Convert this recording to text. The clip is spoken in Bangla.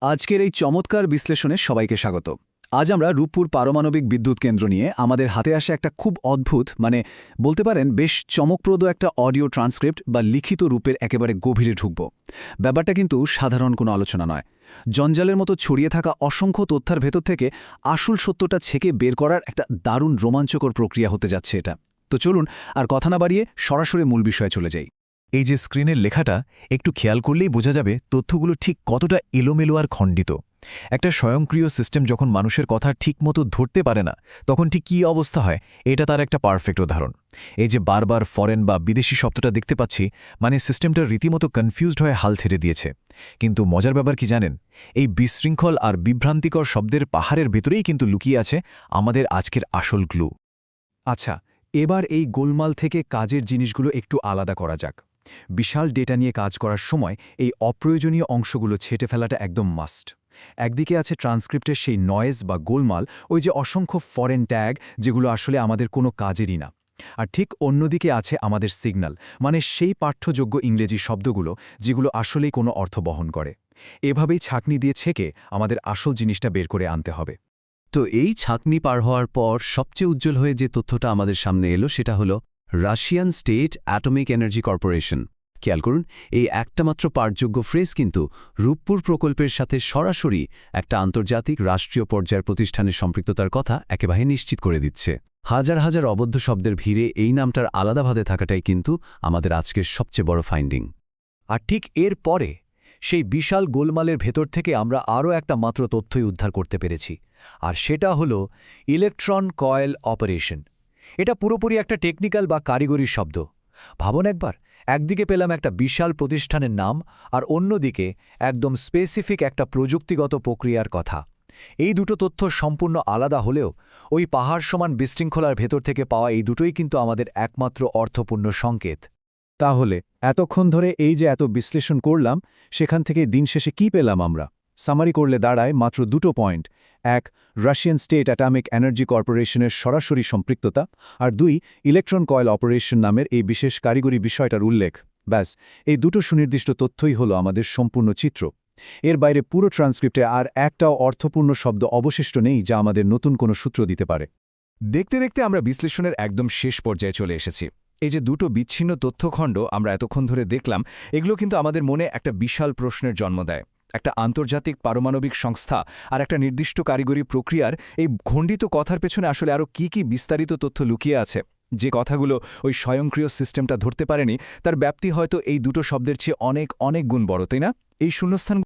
আজকের এই চমৎকার বিশ্লেষণে সবাইকে স্বাগত। আজ আমরা রূপপুর পারমাণবিক বিদ্যুৎ কেন্দ্র নিয়ে আমাদের হাতে আসে একটা খুব অদ্ভুত বলতে পারেন বেশ চমকপ্রদ একটা অডিও ট্রান্সক্রিপ্ট বা লিখিত রূপের একেবারে গভীরে ঢুকব। ব্যাপারটা কিন্তু সাধারণ কোনো আলোচনা নয়। জঞ্জালের মতো ছড়িয়ে থাকা অসংখ্য তথ্যের ভেতর থেকে আসল সত্যটা ছেকে বের করার একটা দারুণ রোমাঞ্চকর প্রক্রিয়া হতে যাচ্ছে এটা। তো চলুন আর কথা না বাড়িয়ে সরাসরি মূল বিষয়ে চলে যাই। এই যে স্ক্রিনের লেখাটা একটু খেয়াল করলেই বোঝা যাবে তথ্যগুলো ঠিক কতটা এলোমেলো আর খণ্ডিত। একটা স্বয়ংক্রিয় সিস্টেম যখন মানুষের কথা ঠিকমতো ধরতে পারে না, তখন ঠিক কী অবস্থা হয়, এটা তার একটা পারফেক্ট উদাহরণ। এই যে বারবার ফরেন বা বিদেশি শব্দটা দেখতে পাচ্ছি, সিস্টেমটা রীতিমতো কনফিউজড হয়ে হাল ছেড়ে দিয়েছে। কিন্তু মজার ব্যাপার কি জানেন, এই বিশৃঙ্খল আর বিভ্রান্তিকর শব্দের পাহাড়ের ভেতরেই কিন্তু লুকিয়ে আছে আমাদের আজকের আসল ক্লু। আচ্ছা, এবার এই গোলমাল থেকে কাজের জিনিসগুলো একটু আলাদা করা যাক। বিশাল ডেটা নিয়ে কাজ করার সময় এই অপ্রয়োজনীয় অংশগুলো ছেটে ফেলাটা একদম মাস্ট। একদিকে আছে ট্রান্সক্রিপ্টের সেই নয়েজ বা গোলমাল, ওই যে অসংখ্য ফরেন ট্যাগ যেগুলো আসলে আমাদের কোনো কাজেরই না। আর ঠিক অন্যদিকে আছে আমাদের সিগন্যাল, সেই পাঠ্যযোগ্য ইংরেজি শব্দগুলো যেগুলো আসলেই কোনো অর্থ বহন করে। এভাবেই ছাঁকনি দিয়ে ছেঁকে আমাদের আসল জিনিসটা বের করে আনতে হবে। তো এই ছাঁকনি পার হওয়ার পর সবচেয়ে উজ্জ্বল হয়ে যে তথ্যটা আমাদের সামনে এলো সেটা হলো Russian state atomic energy corporation. খেয়াল করুন, এই একটা মাত্র পাঠযোগ্য ফ্রেজ কিন্তু রূপপুর প্রকল্পের সাথে সরাসরি একটা আন্তর্জাতিক রাষ্ট্রীয় পর্যায়ের প্রতিষ্ঠানের সম্পৃক্ততার কথা একেবারে নিশ্চিত করে দিচ্ছে। হাজার হাজার অবদ্ধ শব্দের ভিড়ে এই নামটার আলাদাভাবে থাকাটাই কিন্তু আমাদের আজকের সবচেয়ে বড় ফাইন্ডিং। আর ঠিক এর পরে সেই বিশাল গোলমালের ভেতর থেকে আমরা আরও একটা মাত্র তথ্যই উদ্ধার করতে পেরেছি, আর সেটা হলো ইলেকট্রন কয়েল অপারেশন। এটা পুরোপুরি একটা টেকনিক্যাল বা কারিগরি শব্দ। ভাবুন একবার, একদিকে পেলাম একটা বিশাল প্রতিষ্ঠানের নাম, আর অন্যদিকে একদম স্পেসিফিক একটা প্রযুক্তিগত প্রক্রিয়ার কথা। এই দুটো তথ্য সম্পূর্ণ আলাদা হলেও ওই পাহাড় সমান বিশৃঙ্খলার ভেতর থেকে পাওয়া এই দুটোই কিন্তু আমাদের একমাত্র অর্থপূর্ণ সংকেত। তাহলে এতক্ষণ ধরে এই যে এত বিশ্লেষণ করলাম, সেখান থেকে দিন শেষে কি পেলাম আমরা? সামারি করলে দাঁড়ায় মাত্র দুটো পয়েন্ট। এক, রাশিয়ান স্টেট অ্যাটমিক এনার্জি কর্পোরেশনের সরাসরি সম্পৃক্ততা, আর দুই, ইলেকট্রন কয়েল অপারেশন নামের এই বিশেষ কারিগরি বিষয়টার উল্লেখ। ব্যাস, এই দুটো সুনির্দিষ্ট তথ্যই হলো আমাদের সম্পূর্ণ চিত্র। এর বাইরে পুরো ট্রান্সক্রিপ্টে আর একটাও অর্থপূর্ণ শব্দ অবশিষ্ট নেই যা আমাদের নতুন কোনো সূত্র দিতে পারে। দেখতে দেখতে আমরা বিশ্লেষণের একদম শেষ পর্যায়ে চলে এসেছি। এই যে দুটো বিচ্ছিন্ন তথ্যখণ্ড আমরা এতক্ষণ ধরে দেখলাম, এগুলো কিন্তু আমাদের মনে একটা বিশাল প্রশ্নের জন্ম দেয়। একটা আন্তর্জাতিক পারমাণবিক সংস্থা আর একটা নির্দিষ্ট কারিগরি প্রক্রিয়ার এই খণ্ডিত কথার পেছনে আসলে আরও কি বিস্তারিত তথ্য লুকিয়ে আছে, যে কথাগুলো ওই স্বয়ংক্রিয় সিস্টেমটা ধরতে পারেনি, তার ব্যাপ্তি হয়তো এই দুটো শব্দের চেয়ে অনেক অনেক গুণ বড়, তাই না? এই শূন্যস্থান